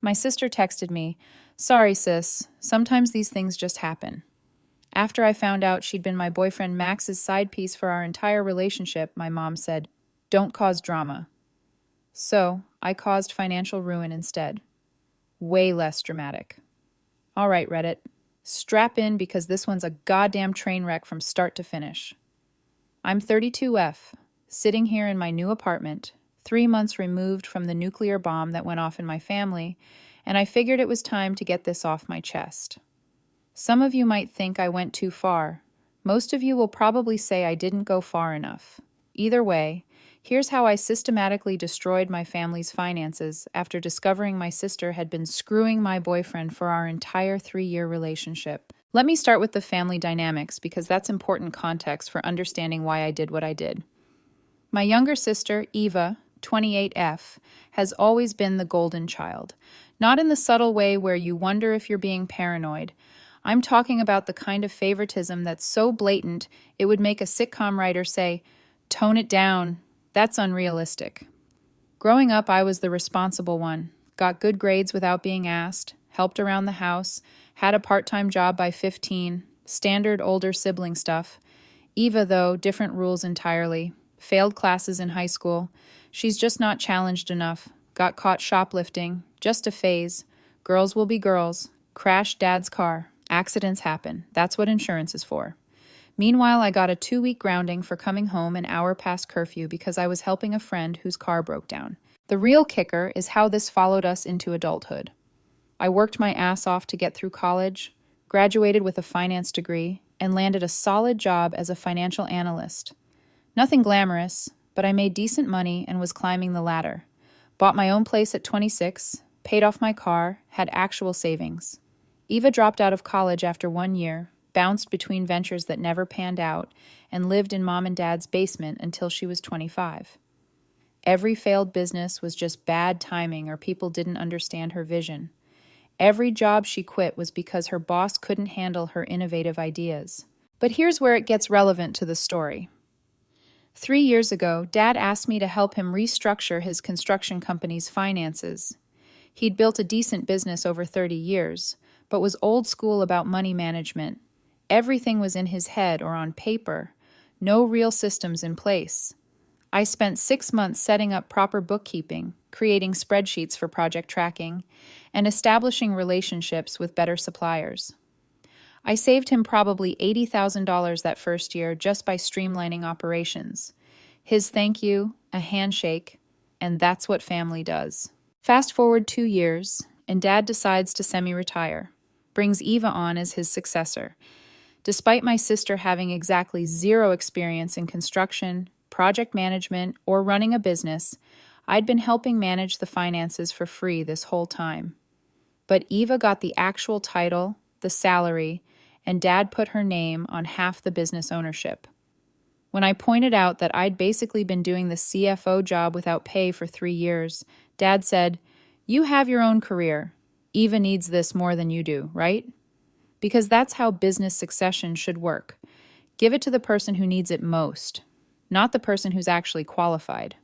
My sister texted me, "Sorry, sis, sometimes these things just happen." After I found out she'd been my boyfriend Max's side piece for our entire relationship, my mom said, "Don't cause drama." So, I caused financial ruin instead. Way less dramatic. All right, Reddit. Strap in because this one's a goddamn train wreck from start to finish. I'm 32F, sitting here in my new apartment, 3 months removed from the nuclear bomb that went off in my family, and I figured it was time to get this off my chest. Some of you might think I went too far. Most of you will probably say I didn't go far enough. Either way, here's how I systematically destroyed my family's finances after discovering my sister had been screwing my boyfriend for our entire 3-year relationship. Let me start with the family dynamics because that's important context for understanding why I did what I did. My younger sister, Eva, 28F, has always been the golden child. Not in the subtle way where you wonder if you're being paranoid. I'm talking about the kind of favoritism that's so blatant it would make a sitcom writer say, "Tone it down. That's unrealistic." Growing up, I was the responsible one. Got good grades without being asked, helped around the house, had a part-time job by 15, standard older sibling stuff. Eva, though, different rules entirely. Failed classes in high school. She's just not challenged enough. Got caught shoplifting. Just a phase. Girls will be girls. Crashed dad's car. Accidents happen. That's what insurance is for. Meanwhile, I got a 2-week grounding for coming home an hour past curfew because I was helping a friend whose car broke down. The real kicker is how this followed us into adulthood. I worked my ass off to get through college, graduated with a finance degree, and landed a solid job as a financial analyst. Nothing glamorous, but I made decent money and was climbing the ladder. Bought my own place at 26, paid off my car, had actual savings. Eva dropped out of college after 1 year, bounced between ventures that never panned out, and lived in mom and dad's basement until she was 25. Every failed business was just bad timing or people didn't understand her vision. Every job she quit was because her boss couldn't handle her innovative ideas. But here's where it gets relevant to the story. 3 years ago, Dad asked me to help him restructure his construction company's finances. He'd built a decent business over 30 years, but was old school about money management. Everything was in his head or on paper, no real systems in place. I spent 6 months setting up proper bookkeeping, creating spreadsheets for project tracking, and establishing relationships with better suppliers. I saved him probably $80,000 that first year just by streamlining operations. His thank you, a handshake, and that's what family does. Fast forward 2 years, and Dad decides to semi-retire, brings Eva on as his successor. Despite my sister having exactly zero experience in construction, project management, or running a business, I'd been helping manage the finances for free this whole time. But Eva got the actual title, the salary, and Dad put her name on half the business ownership. When I pointed out that I'd basically been doing the CFO job without pay for 3 years, Dad said, "You have your own career. Eva needs this more than you do, right?" Because that's how business succession should work. Give it to the person who needs it most, not the person who's actually qualified.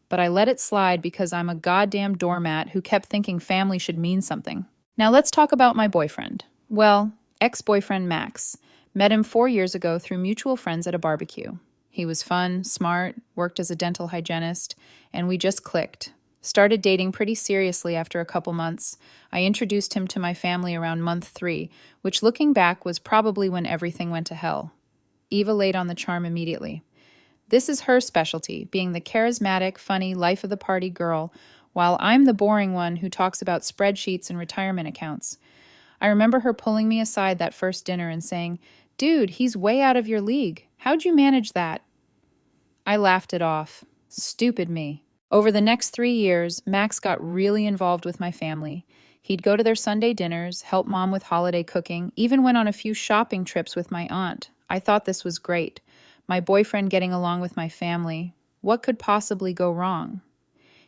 But I let it slide because I'm a goddamn doormat who kept thinking family should mean something. Now let's talk about my boyfriend. Well, ex-boyfriend Max. Met him 4 years ago through mutual friends at a barbecue. He was fun, smart, worked as a dental hygienist, and we just clicked. Started dating pretty seriously after a couple months. I introduced him to my family around month 3, which looking back was probably when everything went to hell. Eva laid on the charm immediately. This is her specialty, being the charismatic, funny, life-of-the-party girl, while I'm the boring one who talks about spreadsheets and retirement accounts. I remember her pulling me aside that first dinner and saying, "Dude, he's way out of your league. How'd you manage that?" I laughed it off. Stupid me. Over the next 3 years, Max got really involved with my family. He'd go to their Sunday dinners, help Mom with holiday cooking, even went on a few shopping trips with my aunt. I thought this was great. My boyfriend getting along with my family. What could possibly go wrong?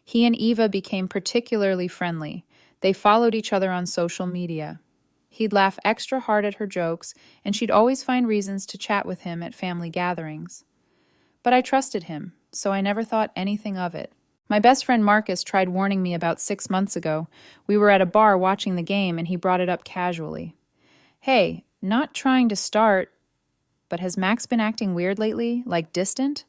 He and Eva became particularly friendly. They followed each other on social media. He'd laugh extra hard at her jokes, and she'd always find reasons to chat with him at family gatherings. But I trusted him, so I never thought anything of it. My best friend Marcus tried warning me about 6 months ago. We were at a bar watching the game and he brought it up casually. Hey, not trying to start, but has Max been acting weird lately, like distant?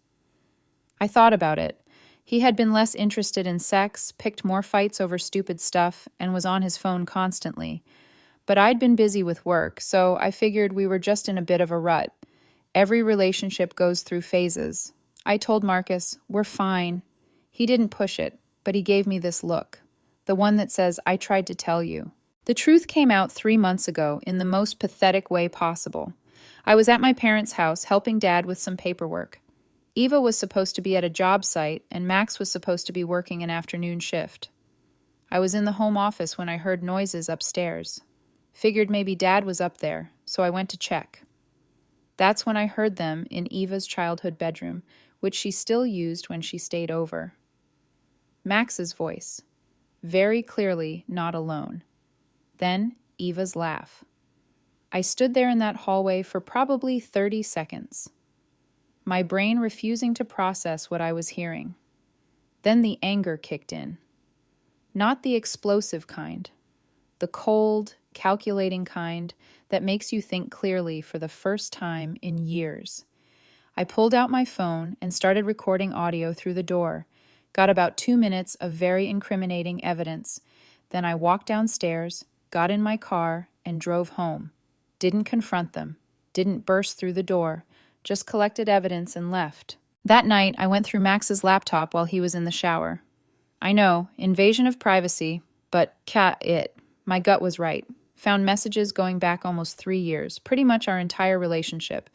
I thought about it. He had been less interested in sex, picked more fights over stupid stuff, and was on his phone constantly. But I'd been busy with work, so I figured we were just in a bit of a rut. Every relationship goes through phases. I told Marcus, we're fine. He didn't push it, but he gave me this look. The one that says, I tried to tell you. The truth came out 3 months ago in the most pathetic way possible. I was at my parents' house helping Dad with some paperwork. Eva was supposed to be at a job site, and Max was supposed to be working an afternoon shift. I was in the home office when I heard noises upstairs. Figured maybe Dad was up there, so I went to check. That's when I heard them in Eva's childhood bedroom, which she still used when she stayed over. Max's voice, very clearly not alone. Then Eva's laugh. I stood there in that hallway for probably 30 seconds. My brain refusing to process what I was hearing. Then the anger kicked in. Not the explosive kind, the cold, calculating kind that makes you think clearly for the first time in years. I pulled out my phone and started recording audio through the door, got about 2 minutes of very incriminating evidence. Then I walked downstairs, got in my car, and drove home. Didn't confront them, didn't burst through the door, just collected evidence and left. That night, I went through Max's laptop while he was in the shower. I know, invasion of privacy, but my gut was right. Found messages going back almost 3 years, pretty much our entire relationship.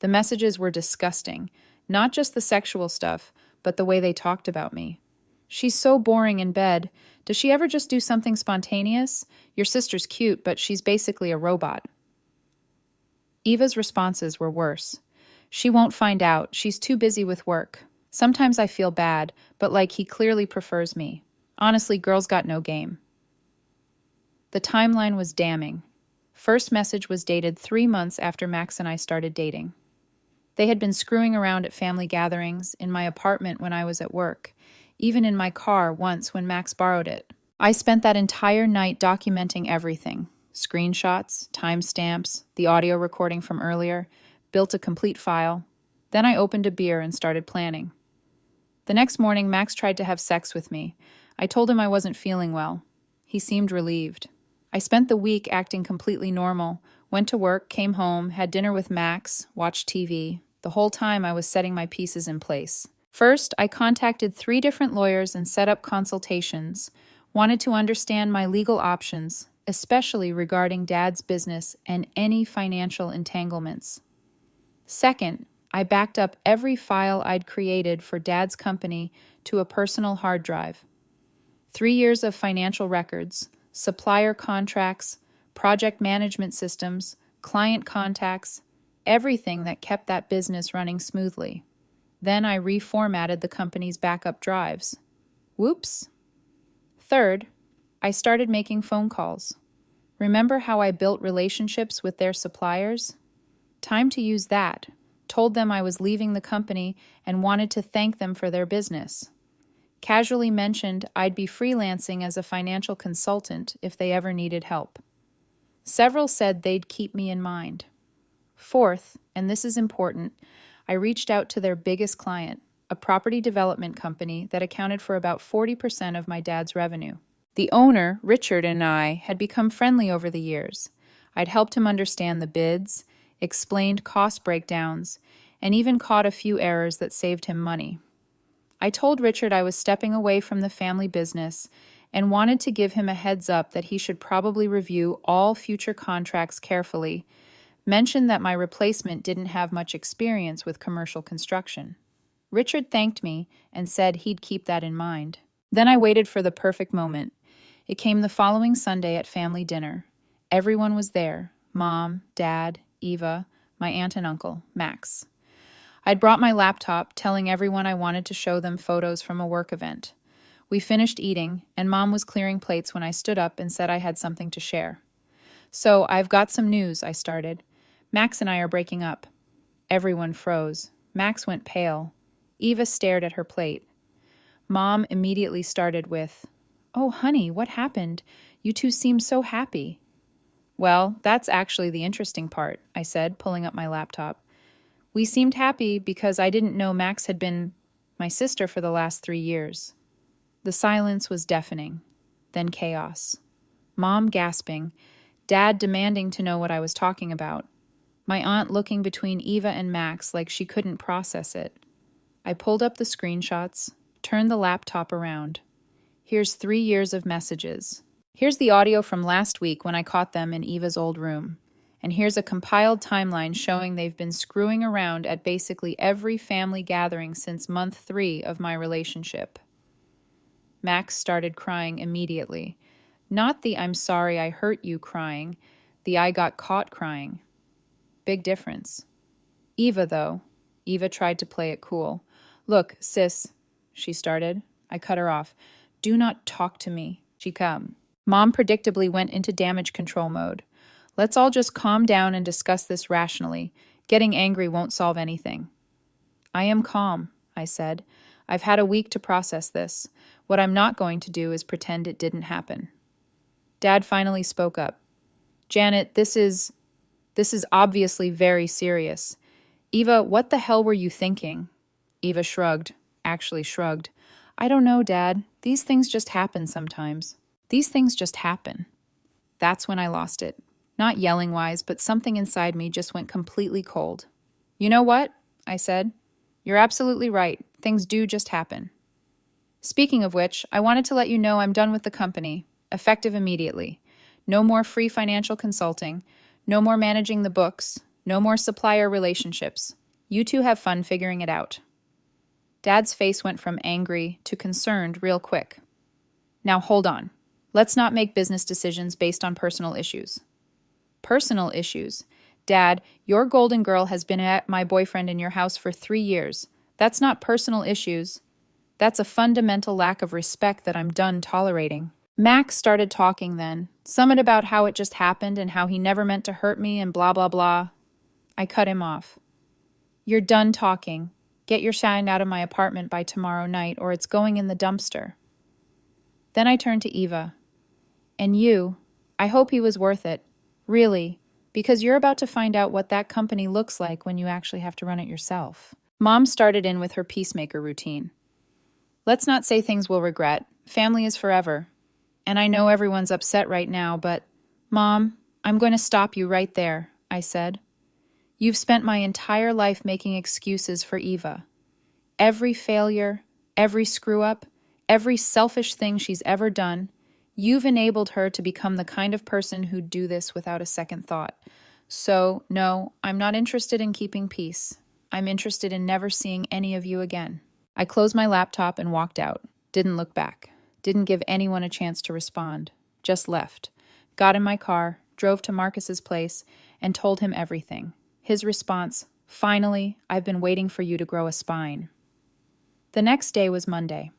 The messages were disgusting. Not just the sexual stuff, but the way they talked about me. She's so boring in bed. Does she ever just do something spontaneous? Your sister's cute, but she's basically a robot. Eva's responses were worse. She won't find out. She's too busy with work. Sometimes I feel bad, but like he clearly prefers me. Honestly, girls got no game. The timeline was damning. First message was dated 3 months after Max and I started dating. They had been screwing around at family gatherings, in my apartment when I was at work, even in my car once when Max borrowed it. I spent that entire night documenting everything. Screenshots, timestamps, the audio recording from earlier, built a complete file. Then I opened a beer and started planning. The next morning, Max tried to have sex with me. I told him I wasn't feeling well. He seemed relieved. I spent the week acting completely normal, went to work, came home, had dinner with Max, watched TV. The whole time I was setting my pieces in place. First, I contacted 3 different lawyers and set up consultations. Wanted to understand my legal options, especially regarding Dad's business and any financial entanglements. Second, I backed up every file I'd created for Dad's company to a personal hard drive. 3 years of financial records, supplier contracts, project management systems, client contacts, everything that kept that business running smoothly. Then I reformatted the company's backup drives. Whoops. Third, I started making phone calls. Remember how I built relationships with their suppliers? Time to use that. Told them I was leaving the company and wanted to thank them for their business. Casually mentioned I'd be freelancing as a financial consultant if they ever needed help. Several said they'd keep me in mind. Fourth, and this is important, I reached out to their biggest client, a property development company that accounted for about 40% of my dad's revenue. The owner, Richard, and I had become friendly over the years. I'd helped him understand the bids, explained cost breakdowns, and even caught a few errors that saved him money. I told Richard I was stepping away from the family business and wanted to give him a heads up that he should probably review all future contracts carefully, mentioned that my replacement didn't have much experience with commercial construction. Richard thanked me and said he'd keep that in mind. Then I waited for the perfect moment. It came the following Sunday at family dinner. Everyone was there: Mom, Dad, Eva, my aunt and uncle, Max. I'd brought my laptop, telling everyone I wanted to show them photos from a work event. We finished eating, and Mom was clearing plates when I stood up and said I had something to share. So, I've got some news, I started. Max and I are breaking up. Everyone froze. Max went pale. Eva stared at her plate. Mom immediately started with, "Oh, honey, what happened? You two seem so happy." "Well, that's actually the interesting part," I said, pulling up my laptop. "We seemed happy because I didn't know Max had been my sister for the last 3 years." The silence was deafening. Then chaos. Mom gasping, Dad demanding to know what I was talking about, my aunt looking between Eva and Max like she couldn't process it. I pulled up the screenshots, turned the laptop around. Here's 3 years of messages. Here's the audio from last week when I caught them in Eva's old room. And here's a compiled timeline showing they've been screwing around at basically every family gathering since month 3 of my relationship. Max started crying immediately. Not the "I'm sorry I hurt you" crying, the "I got caught" crying. Big difference. Eva, though. Eva tried to play it cool. "Look, sis," she started. I cut her off. "Do not talk to me." She come. Mom predictably went into damage control mode. "Let's all just calm down and discuss this rationally. Getting angry won't solve anything." "I am calm," I said. "I've had a week to process this. What I'm not going to do is pretend it didn't happen." Dad finally spoke up. "Janet, this is obviously very serious. Eva, what the hell were you thinking?" Eva shrugged. Actually shrugged. "I don't know, Dad. These things just happen sometimes. These things just happen." That's when I lost it. Not yelling-wise, but something inside me just went completely cold. "You know what?" I said. "You're absolutely right. Things do just happen. Speaking of which, I wanted to let you know I'm done with the company, effective immediately. No more free financial consulting. No more managing the books. No more supplier relationships. You two have fun figuring it out." Dad's face went from angry to concerned real quick. "Now hold on. Let's not make business decisions based on personal issues." "Personal issues? Dad, your golden girl has been at my boyfriend in your house for 3 years. That's not personal issues. That's a fundamental lack of respect that I'm done tolerating." Max started talking then, something about how it just happened and how he never meant to hurt me and blah, blah, blah. I cut him off. "You're done talking. Get your shine out of my apartment by tomorrow night or it's going in the dumpster." Then I turned to Eva. "And you, I hope he was worth it. Really, because you're about to find out what that company looks like when you actually have to run it yourself." Mom started in with her peacemaker routine. "Let's not say things we'll regret. Family is forever. And I know everyone's upset right now, but, Mom, I'm going to stop you right there," I said. "You've spent my entire life making excuses for Eva. Every failure, every screw-up, every selfish thing she's ever done, you've enabled her to become the kind of person who'd do this without a second thought. So, no, I'm not interested in keeping peace. I'm interested in never seeing any of you again." I closed my laptop and walked out. Didn't look back. Didn't give anyone a chance to respond. Just left. Got in my car, drove to Marcus's place, and told him everything. His response, "Finally, I've been waiting for you to grow a spine." The next day was Monday.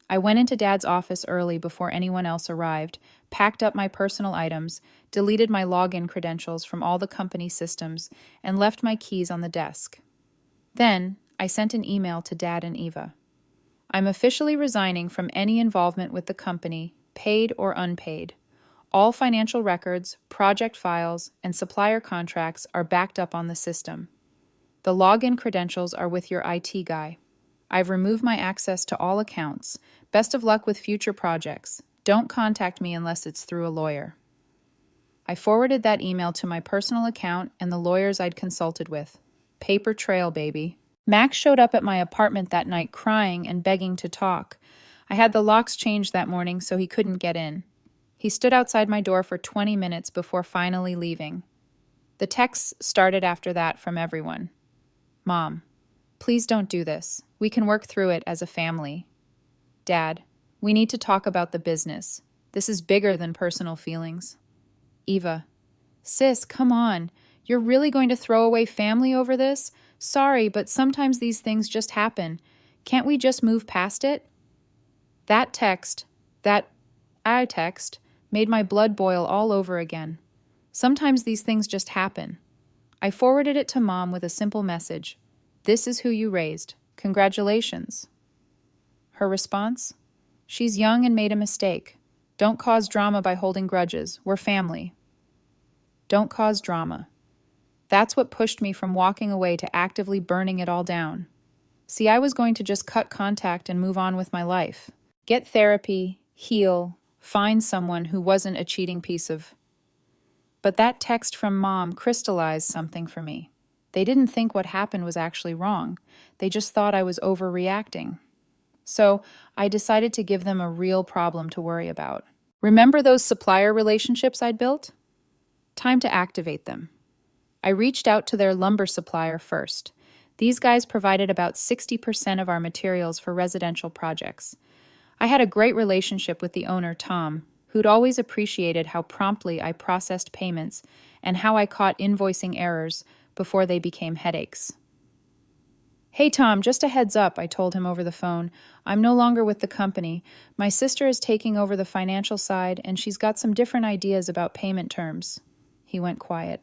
I went into Dad's office early before anyone else arrived, packed up my personal items, deleted my login credentials from all the company systems, and left my keys on the desk. Then, I sent an email to Dad and Eva. "I'm officially resigning from any involvement with the company, paid or unpaid. All financial records, project files, and supplier contracts are backed up on the system. The login credentials are with your IT guy. I've removed my access to all accounts. Best of luck with future projects. Don't contact me unless it's through a lawyer." I forwarded that email to my personal account and the lawyers I'd consulted with. Paper trail, baby. Max showed up at my apartment that night crying and begging to talk. I had the locks changed that morning so he couldn't get in. He stood outside my door for 20 minutes before finally leaving. The texts started after that from everyone. "Mom, please don't do this. We can work through it as a family. Dad, we need to talk about the business. This is bigger than personal feelings." Eva, "Sis, come on. You're really going to throw away family over this? Sorry, but sometimes these things just happen. Can't we just move past it?" That text, made my blood boil all over again. Sometimes these things just happen. I forwarded it to Mom with a simple message. "This is who you raised. Congratulations." Her response? She's young and made a mistake. Don't cause drama by holding grudges. We're family. Don't cause drama. That's what pushed me from walking away to actively burning it all down. See, I was going to just cut contact and move on with my life. Get therapy, heal, find someone who wasn't a cheating piece of... But that text from Mom crystallized something for me. They didn't think what happened was actually wrong. They just thought I was overreacting. So I decided to give them a real problem to worry about. Remember those supplier relationships I'd built? Time to activate them. I reached out to their lumber supplier first. These guys provided about 60% of our materials for residential projects. I had a great relationship with the owner, Tom, who'd always appreciated how promptly I processed payments and how I caught invoicing errors before they became headaches. Hey Tom, just a heads up, I told him over the phone. I'm no longer with the company. My sister is taking over the financial side, and she's got some different ideas about payment terms. He went quiet.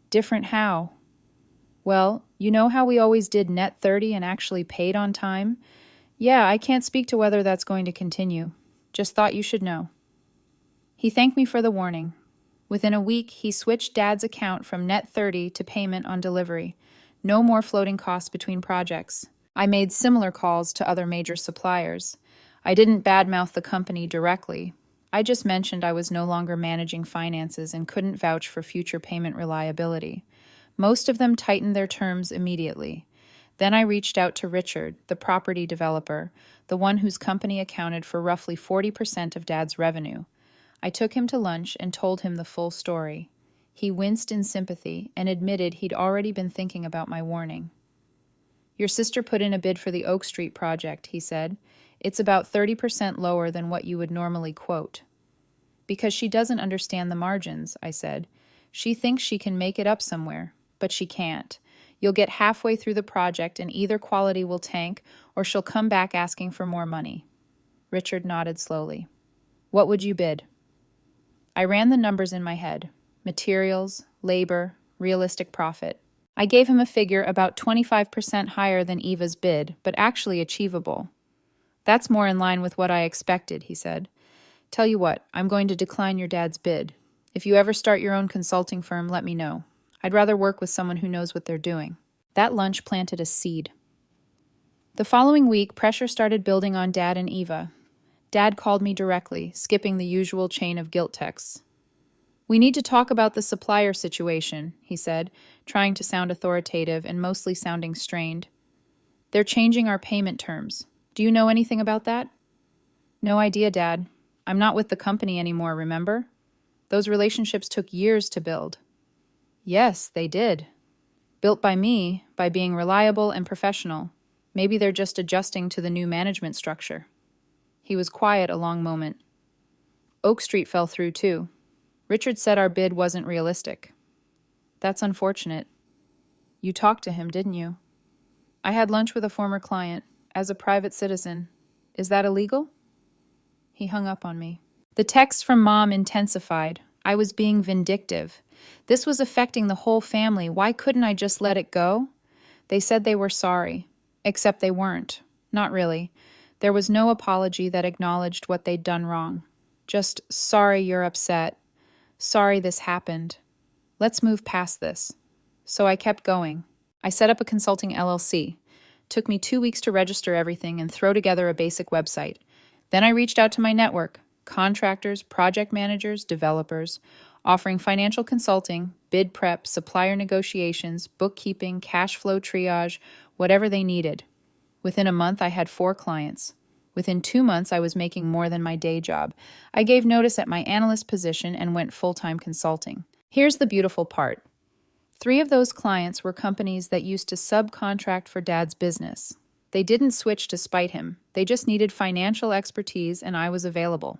Different how? Well, you know how we always did net 30 and actually paid on time? Yeah, I can't speak to whether that's going to continue. Just thought you should know. He thanked me for the warning. Within a week, he switched Dad's account from net 30 to payment on delivery. No more floating costs between projects. I made similar calls to other major suppliers. I didn't badmouth the company directly. I just mentioned I was no longer managing finances and couldn't vouch for future payment reliability. Most of them tightened their terms immediately. Then I reached out to Richard, the property developer, the one whose company accounted for roughly 40% of Dad's revenue. I took him to lunch and told him the full story. He winced in sympathy and admitted he'd already been thinking about my warning. Your sister put in a bid for the Oak Street project, he said. It's about 30% lower than what you would normally quote. Because she doesn't understand the margins, I said. She thinks she can make it up somewhere, but she can't. You'll get halfway through the project and either quality will tank or she'll come back asking for more money. Richard nodded slowly. What would you bid? I ran the numbers in my head. Materials, labor, realistic profit. I gave him a figure about 25% higher than Eva's bid, but actually achievable. That's more in line with what I expected, he said. Tell you what, I'm going to decline your dad's bid. If you ever start your own consulting firm, let me know. I'd rather work with someone who knows what they're doing. That lunch planted a seed. The following week, pressure started building on Dad and Eva. Dad called me directly, skipping the usual chain of guilt texts. We need to talk about the supplier situation, he said, trying to sound authoritative and mostly sounding strained. They're changing our payment terms. Do you know anything about that? No idea, Dad. I'm not with the company anymore, remember? Those relationships took years to build. Yes, they did. Built by me, by being reliable and professional. Maybe they're just adjusting to the new management structure. He was quiet a long moment. Oak Street fell through, too. Richard said our bid wasn't realistic. That's unfortunate. You talked to him, didn't you? I had lunch with a former client, as a private citizen. Is that illegal? He hung up on me. The texts from Mom intensified. I was being vindictive. This was affecting the whole family. Why couldn't I just let it go? They said they were sorry, except they weren't. Not really. There was no apology that acknowledged what they'd done wrong. Just, sorry you're upset. Sorry this happened. Let's move past this. So I kept going. I set up a consulting LLC. Took me 2 weeks to register everything and throw together a basic website. Then I reached out to my network, contractors, project managers, developers, offering financial consulting, bid prep, supplier negotiations, bookkeeping, cash flow triage, whatever they needed. Within a month, I had 4 clients. Within 2 months, I was making more than my day job. I gave notice at my analyst position and went full-time consulting. Here's the beautiful part. 3 of those clients were companies that used to subcontract for Dad's business. They didn't switch to spite him. They just needed financial expertise, and I was available.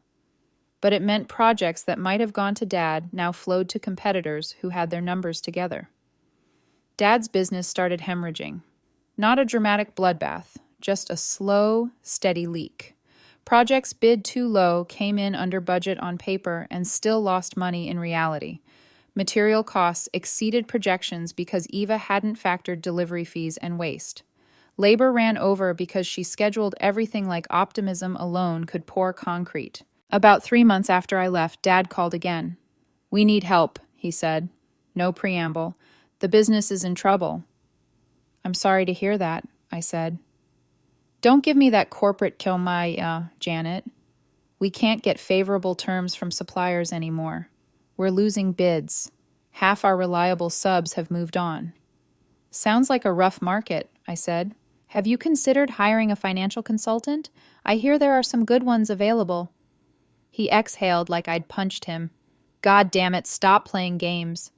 But it meant projects that might have gone to Dad now flowed to competitors who had their numbers together. Dad's business started hemorrhaging. Not a dramatic bloodbath, just a slow, steady leak. Projects bid too low came in under budget on paper and still lost money in reality. Material costs exceeded projections because Eva hadn't factored delivery fees and waste. Labor ran over because she scheduled everything like optimism alone could pour concrete. About 3 months after I left, Dad called again. "We need help," he said. No preamble. "The business is in trouble." "I'm sorry to hear that," I said. "Don't give me that corporate kill my, Janet. We can't get favorable terms from suppliers anymore. We're losing bids. Half our reliable subs have moved on." "Sounds like a rough market," I said. "Have you considered hiring a financial consultant? I hear there are some good ones available." He exhaled like I'd punched him. "God damn it, stop playing games."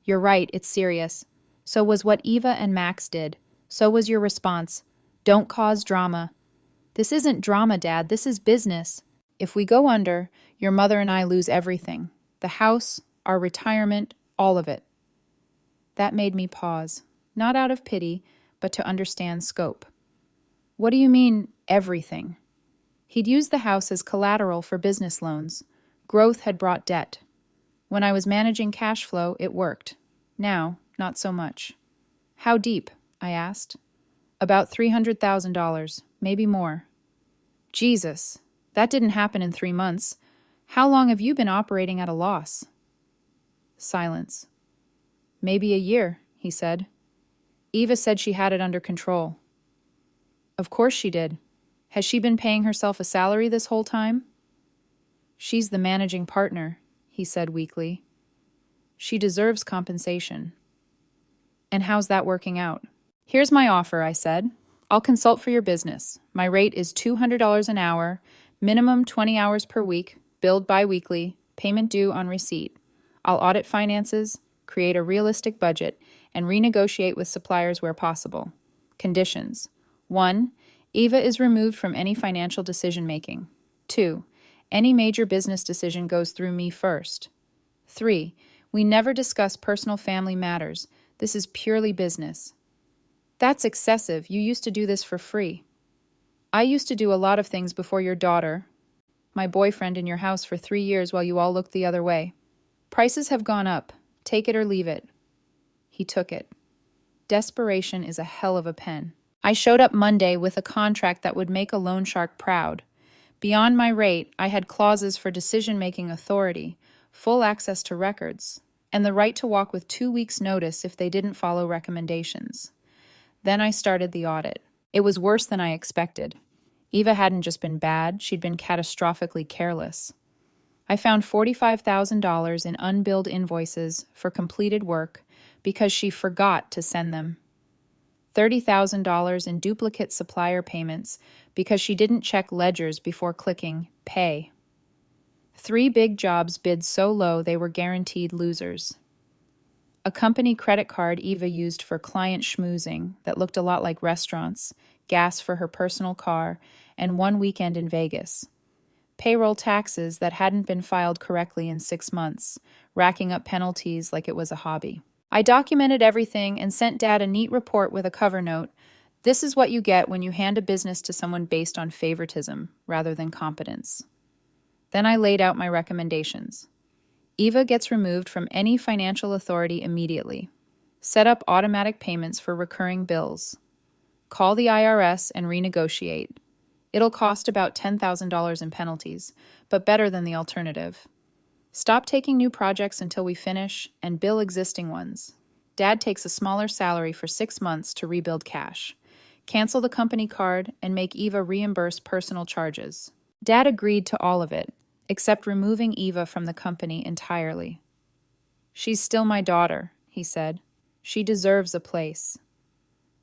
"You're right, it's serious. So was what Eva and Max did. So was your response. Don't cause drama." "This isn't drama, Dad. This is business. If we go under, your mother and I lose everything. The house, our retirement, all of it." That made me pause, not out of pity, but to understand scope. "What do you mean, everything?" He'd used the house as collateral for business loans. Growth had brought debt. When I was managing cash flow, it worked. Now, not so much. "How deep?" I asked. "About $300,000, maybe more." "Jesus, that didn't happen in 3 months. How long have you been operating at a loss?" Silence. "Maybe a year," he said. "Eva said she had it under control." "Of course she did. Has she been paying herself a salary this whole time?" "She's the managing partner," he said weakly. "She deserves compensation." "And how's that working out?" "Here's my offer," I said. "I'll consult for your business. My rate is $200 an hour, minimum 20 hours per week, billed bi-weekly, payment due on receipt. I'll audit finances, create a realistic budget, and renegotiate with suppliers where possible. Conditions. 1. Eva is removed from any financial decision-making. 2. Any major business decision goes through me first. 3. We never discuss personal family matters. This is purely business." "That's excessive. You used to do this for free." "I used to do a lot of things before your daughter, my boyfriend in your house for 3 years while you all looked the other way. Prices have gone up. Take it or leave it." He took it. Desperation is a hell of a pen. I showed up Monday with a contract that would make a loan shark proud. Beyond my rate, I had clauses for decision-making authority, full access to records, and the right to walk with 2 weeks' notice if they didn't follow recommendations. Then I started the audit. It was worse than I expected. Eva hadn't just been bad, she'd been catastrophically careless. I found $45,000 in unbilled invoices for completed work because she forgot to send them. $30,000 in duplicate supplier payments because she didn't check ledgers before clicking pay. 3 big jobs bid so low they were guaranteed losers. A company credit card Eva used for client schmoozing that looked a lot like restaurants, gas for her personal car, and 1 weekend in Vegas. Payroll taxes that hadn't been filed correctly in 6 months, racking up penalties like it was a hobby. I documented everything and sent Dad a neat report with a cover note. "This is what you get when you hand a business to someone based on favoritism rather than competence." Then I laid out my recommendations. Eva gets removed from any financial authority immediately. Set up automatic payments for recurring bills. Call the IRS and renegotiate. It'll cost about $10,000 in penalties, but better than the alternative. Stop taking new projects until we finish and bill existing ones. Dad takes a smaller salary for 6 months to rebuild cash. Cancel the company card and make Eva reimburse personal charges. Dad agreed to all of it, except removing Eva from the company entirely. "She's still my daughter," he said. "She deserves a place."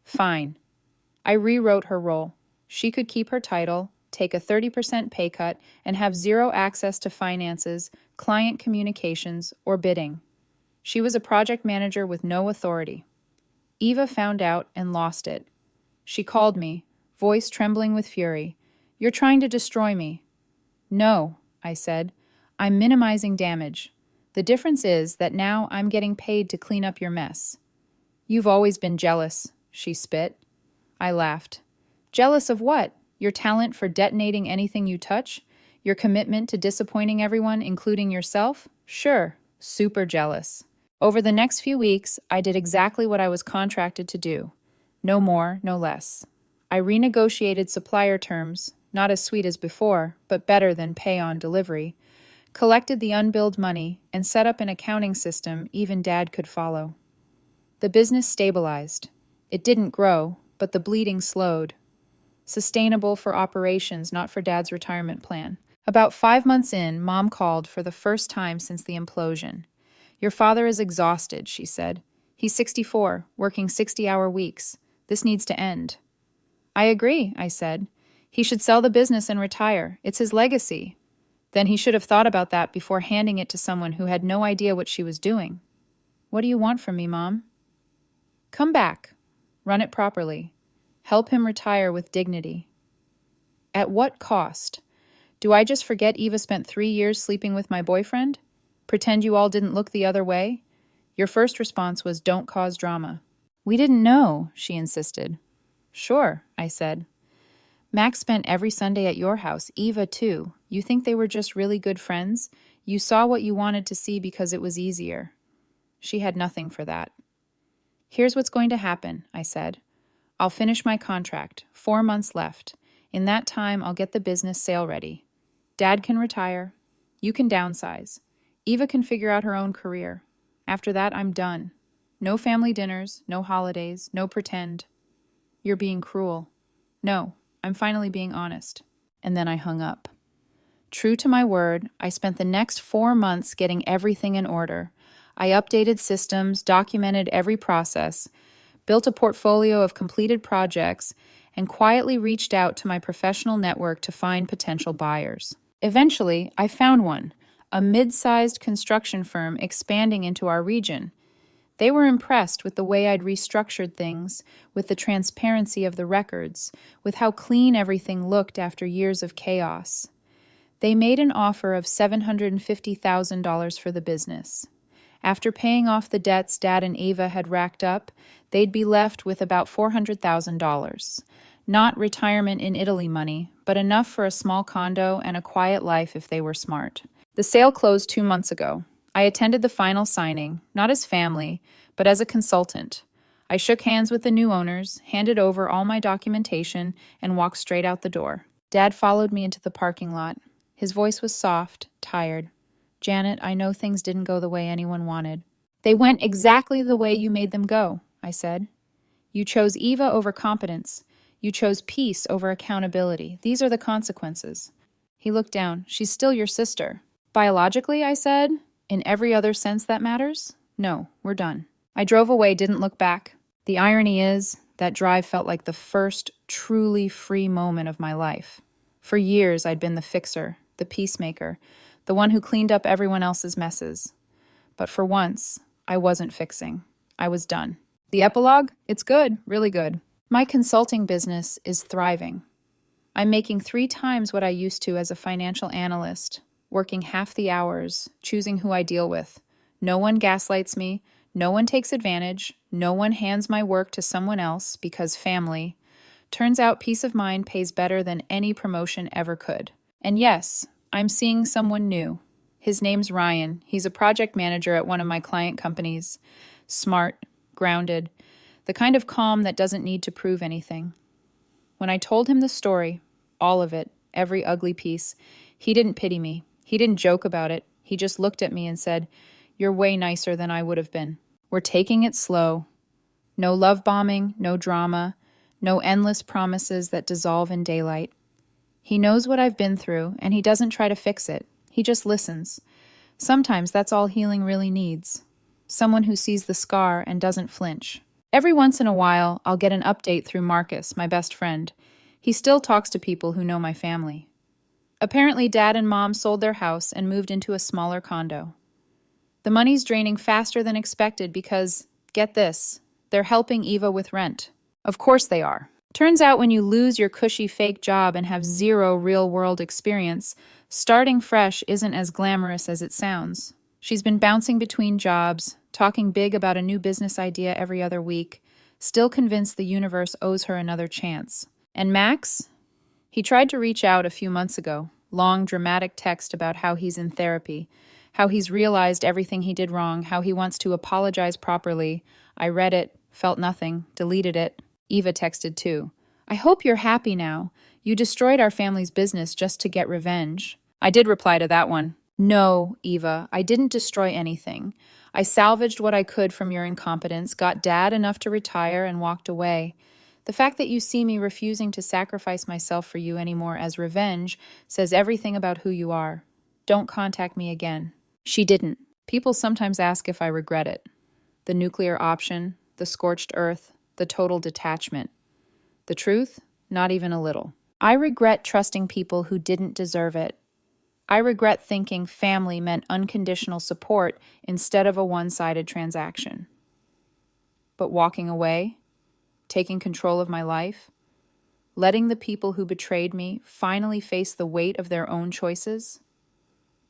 Fine. I rewrote her role. She could keep her title, take a 30% pay cut, and have zero access to finances, client communications, or bidding. She was a project manager with no authority. Eva found out and lost it. She called me, voice trembling with fury. "You're trying to destroy me." "No," I said. "I'm minimizing damage. The difference is that now I'm getting paid to clean up your mess." "You've always been jealous," she spit. I laughed. "Jealous of what? Your talent for detonating anything you touch? Your commitment to disappointing everyone, including yourself? Sure, super jealous." Over the next few weeks, I did exactly what I was contracted to do. No more, no less. I renegotiated supplier terms, not as sweet as before, but better than pay on delivery, collected the unbilled money, and set up an accounting system even Dad could follow. The business stabilized. It didn't grow, but the bleeding slowed. Sustainable for operations, not for Dad's retirement plan. About 5 months in, Mom called for the first time since the implosion. "Your father is exhausted," she said. "He's 64, working 60-hour weeks. This needs to end." "I agree," I said. "He should sell the business and retire. It's his legacy." Then he should have thought about that before handing it to someone who had no idea what she was doing. "What do you want from me, Mom?" "Come back. Run it properly. Help him retire with dignity." "At what cost? Do I just forget Eva spent 3 years sleeping with my boyfriend? Pretend you all didn't look the other way? Your first response was, 'Don't cause drama.'" "We didn't know," she insisted. "Sure," I said. "Max spent every Sunday at your house, Eva too. You think they were just really good friends? You saw what you wanted to see because it was easier." She had nothing for that. "Here's what's going to happen," I said. "I'll finish my contract, 4 months left. In that time, I'll get the business sale ready. Dad can retire. You can downsize. Eva can figure out her own career. After that, I'm done. No family dinners, no holidays, no pretend." "You're being cruel." "No, I'm finally being honest." And then I hung up. True to my word, I spent the next 4 months getting everything in order. I updated systems, documented every process, built a portfolio of completed projects, and quietly reached out to my professional network to find potential buyers. Eventually, I found one, a mid-sized construction firm expanding into our region. They were impressed with the way I'd restructured things, with the transparency of the records, with how clean everything looked after years of chaos. They made an offer of $750,000 for the business. After paying off the debts Dad and Eva had racked up, they'd be left with about $400,000. Not retirement in Italy money, but enough for a small condo and a quiet life if they were smart. The sale closed 2 months ago. I attended the final signing, not as family, but as a consultant. I shook hands with the new owners, handed over all my documentation, and walked straight out the door. Dad followed me into the parking lot. His voice was soft, tired. "Janet, I know things didn't go the way anyone wanted." "They went exactly the way you made them go," I said. "You chose Eva over competence. You chose peace over accountability. These are the consequences." He looked down. "She's still your sister." "Biologically," I said. "In every other sense that matters? No, we're done." I drove away, didn't look back. The irony is, that drive felt like the first truly free moment of my life. For years, I'd been the fixer, the peacemaker, the one who cleaned up everyone else's messes. But for once, I wasn't fixing. I was done. The epilogue? It's good, really good. My consulting business is thriving. I'm making 3 times what I used to as a financial analyst, working half the hours, choosing who I deal with. No one gaslights me. No one takes advantage. No one hands my work to someone else because family. Turns out peace of mind pays better than any promotion ever could. And yes, I'm seeing someone new. His name's Ryan. He's a project manager at one of my client companies. Smart, grounded, the kind of calm that doesn't need to prove anything. When I told him the story, all of it, every ugly piece, he didn't pity me. He didn't joke about it. He just looked at me and said, "You're way nicer than I would have been. We're taking it slow. No love bombing, no drama, no endless promises that dissolve in daylight." He knows what I've been through, and he doesn't try to fix it. He just listens. Sometimes that's all healing really needs. Someone who sees the scar and doesn't flinch. Every once in a while, I'll get an update through Marcus, my best friend. He still talks to people who know my family. Apparently, Dad and Mom sold their house and moved into a smaller condo. The money's draining faster than expected because, get this, they're helping Eva with rent. Of course they are. Turns out when you lose your cushy fake job and have 0 real-world experience, starting fresh isn't as glamorous as it sounds. She's been bouncing between jobs, talking big about a new business idea every other week, still convinced the universe owes her another chance. And Max? He tried to reach out a few months ago, long, dramatic text about how he's in therapy, how he's realized everything he did wrong, how he wants to apologize properly. I read it, felt nothing, deleted it. Eva texted too. I hope you're happy now. You destroyed our family's business just to get revenge. I did reply to that one. No, Eva, I didn't destroy anything. I salvaged what I could from your incompetence, got Dad enough to retire, and walked away. The fact that you see me refusing to sacrifice myself for you anymore as revenge says everything about who you are. Don't contact me again. She didn't. People sometimes ask if I regret it. The nuclear option, the scorched earth, the total detachment. The truth? Not even a little. I regret trusting people who didn't deserve it. I regret thinking family meant unconditional support instead of a one-sided transaction. But walking away, taking control of my life, letting the people who betrayed me finally face the weight of their own choices?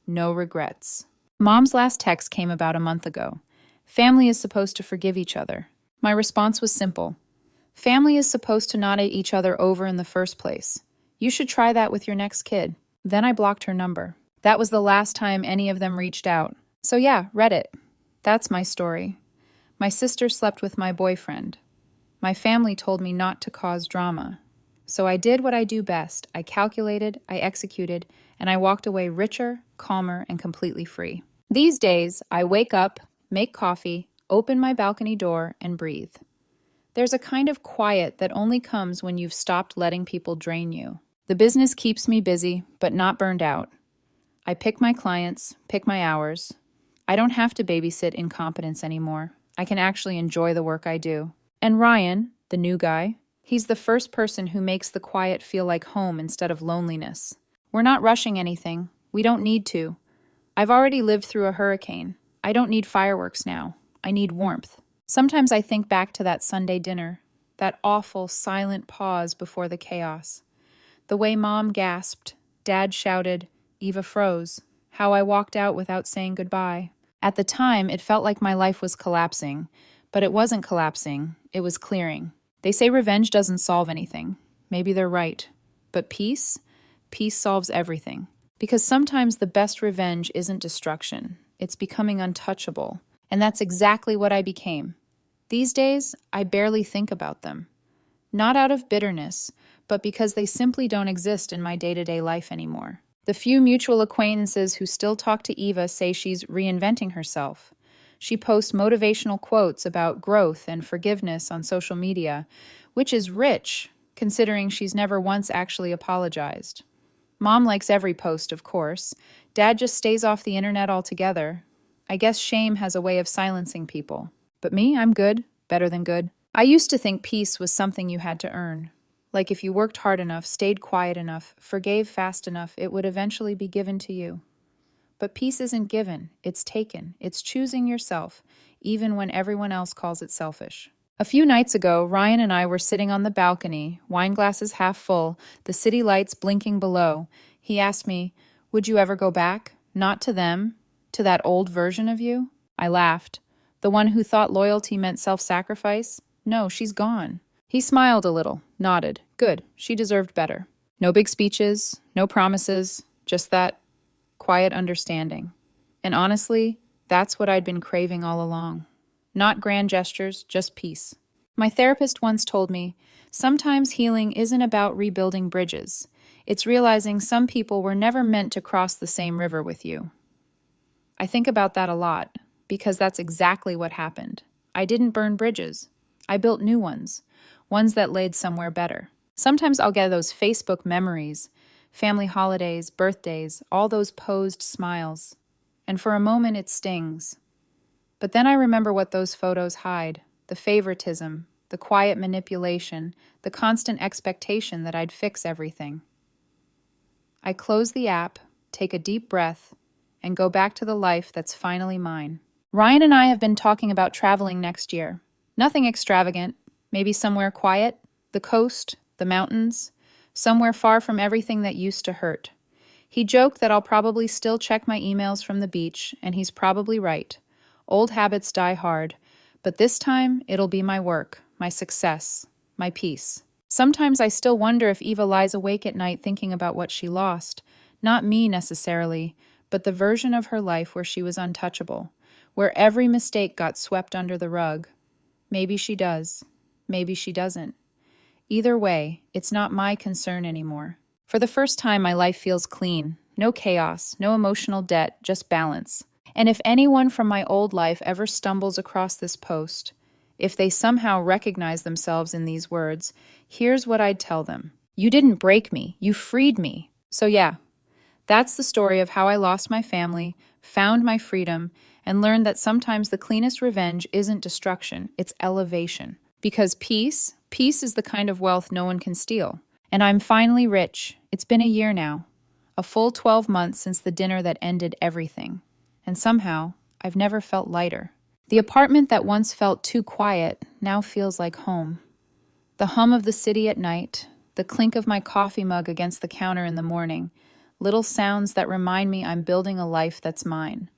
No regrets. Mom's last text came about a month ago. Family is supposed to forgive each other. My response was simple. Family is supposed to not each other over in the first place. You should try that with your next kid. Then I blocked her number. That was the last time any of them reached out. So yeah, Reddit. That's my story. My sister slept with my boyfriend. My family told me not to cause drama. So I did what I do best. I calculated, I executed, and I walked away richer, calmer, and completely free. These days, I wake up, make coffee, open my balcony door, and breathe. There's a kind of quiet that only comes when you've stopped letting people drain you. The business keeps me busy, but not burned out. I pick my clients, pick my hours. I don't have to babysit incompetence anymore. I can actually enjoy the work I do. And Ryan, the new guy, he's the first person who makes the quiet feel like home instead of loneliness. We're not rushing anything. We don't need to. I've already lived through a hurricane. I don't need fireworks now. I need warmth. Sometimes I think back to that Sunday dinner, that awful, silent pause before the chaos. The way Mom gasped, Dad shouted, Eva froze, how I walked out without saying goodbye. At the time, it felt like my life was collapsing, but it wasn't collapsing, it was clearing. They say revenge doesn't solve anything. Maybe they're right. But peace? Peace solves everything. Because sometimes the best revenge isn't destruction, it's becoming untouchable. And that's exactly what I became. These days, I barely think about them. Not out of bitterness, but because they simply don't exist in my day-to-day life anymore. The few mutual acquaintances who still talk to Eva say she's reinventing herself. She posts motivational quotes about growth and forgiveness on social media, which is rich, considering she's never once actually apologized. Mom likes every post, of course. Dad just stays off the internet altogether. I guess shame has a way of silencing people. But me, I'm good, better than good. I used to think peace was something you had to earn. Like if you worked hard enough, stayed quiet enough, forgave fast enough, it would eventually be given to you. But peace isn't given, it's taken. It's choosing yourself, even when everyone else calls it selfish. A few nights ago, Ryan and I were sitting on the balcony, wine glasses half full, the city lights blinking below. He asked me, would you ever go back? Not to them, to that old version of you? I laughed. The one who thought loyalty meant self-sacrifice? No, she's gone. He smiled a little, nodded. Good, she deserved better. No big speeches, no promises, just that quiet understanding. And honestly, that's what I'd been craving all along. Not grand gestures, just peace. My therapist once told me, sometimes healing isn't about rebuilding bridges. It's realizing some people were never meant to cross the same river with you. I think about that a lot, because that's exactly what happened. I didn't burn bridges. I built new ones that laid somewhere better. Sometimes I'll get those Facebook memories, family holidays, birthdays, all those posed smiles. And for a moment it stings. But then I remember what those photos hide, the favoritism, the quiet manipulation, the constant expectation that I'd fix everything. I close the app, take a deep breath, and go back to the life that's finally mine. Ryan and I have been talking about traveling next year. Nothing extravagant, maybe somewhere quiet, the coast, the mountains, somewhere far from everything that used to hurt. He joked that I'll probably still check my emails from the beach, and he's probably right. Old habits die hard, but this time it'll be my work, my success, my peace. Sometimes I still wonder if Eva lies awake at night thinking about what she lost. Not me necessarily, but the version of her life where she was untouchable, where every mistake got swept under the rug. Maybe she does. Maybe she doesn't. Either way, it's not my concern anymore. For the first time, my life feels clean. No chaos, no emotional debt, just balance. And if anyone from my old life ever stumbles across this post, if they somehow recognize themselves in these words, here's what I'd tell them. You didn't break me, you freed me. So yeah, that's the story of how I lost my family, found my freedom, and learned that sometimes the cleanest revenge isn't destruction, it's elevation. Because peace is the kind of wealth no one can steal. And I'm finally rich. It's been a year now. A full 12 months since the dinner that ended everything. And somehow, I've never felt lighter. The apartment that once felt too quiet now feels like home. The hum of the city at night, the clink of my coffee mug against the counter in the morning, little sounds that remind me I'm building a life that's mine.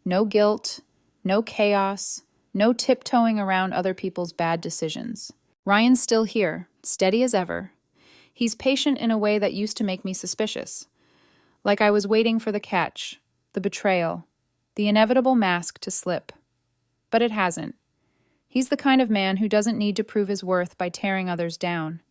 No guilt, no chaos, no tiptoeing around other people's bad decisions. Ryan's still here, steady as ever. He's patient in a way that used to make me suspicious. Like I was waiting for the catch, the betrayal, the inevitable mask to slip. But it hasn't. He's the kind of man who doesn't need to prove his worth by tearing others down.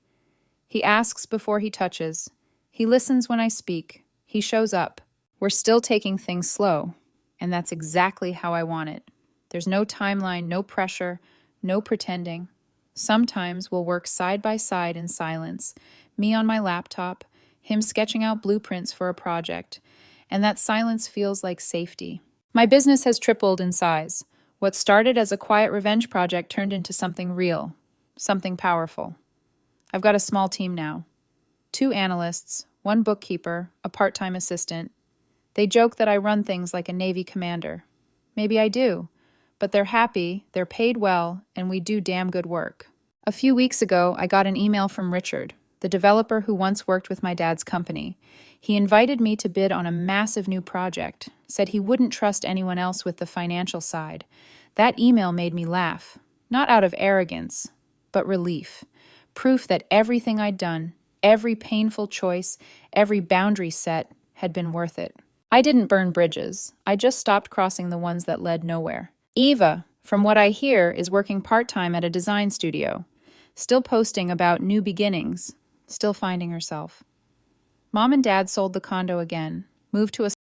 He asks before he touches. He listens when I speak. He shows up. We're still taking things slow, and that's exactly how I want it. There's no timeline, no pressure, no pretending. Sometimes we'll work side by side in silence, me on my laptop, him sketching out blueprints for a project, and that silence feels like safety. My business has tripled in size. What started as a quiet revenge project turned into something real, something powerful. I've got a small team now. 2 analysts, 1 bookkeeper, a part-time assistant. They joke that I run things like a Navy commander. Maybe I do, but they're happy, they're paid well, and we do damn good work. A few weeks ago, I got an email from Richard, the developer who once worked with my dad's company. He invited me to bid on a massive new project, said he wouldn't trust anyone else with the financial side. That email made me laugh, not out of arrogance, but relief. Proof that everything I'd done, every painful choice, every boundary set, had been worth it. I didn't burn bridges. I just stopped crossing the ones that led nowhere. Eva, from what I hear, is working part-time at a design studio, still posting about new beginnings, still finding herself. Mom and Dad sold the condo again, moved to a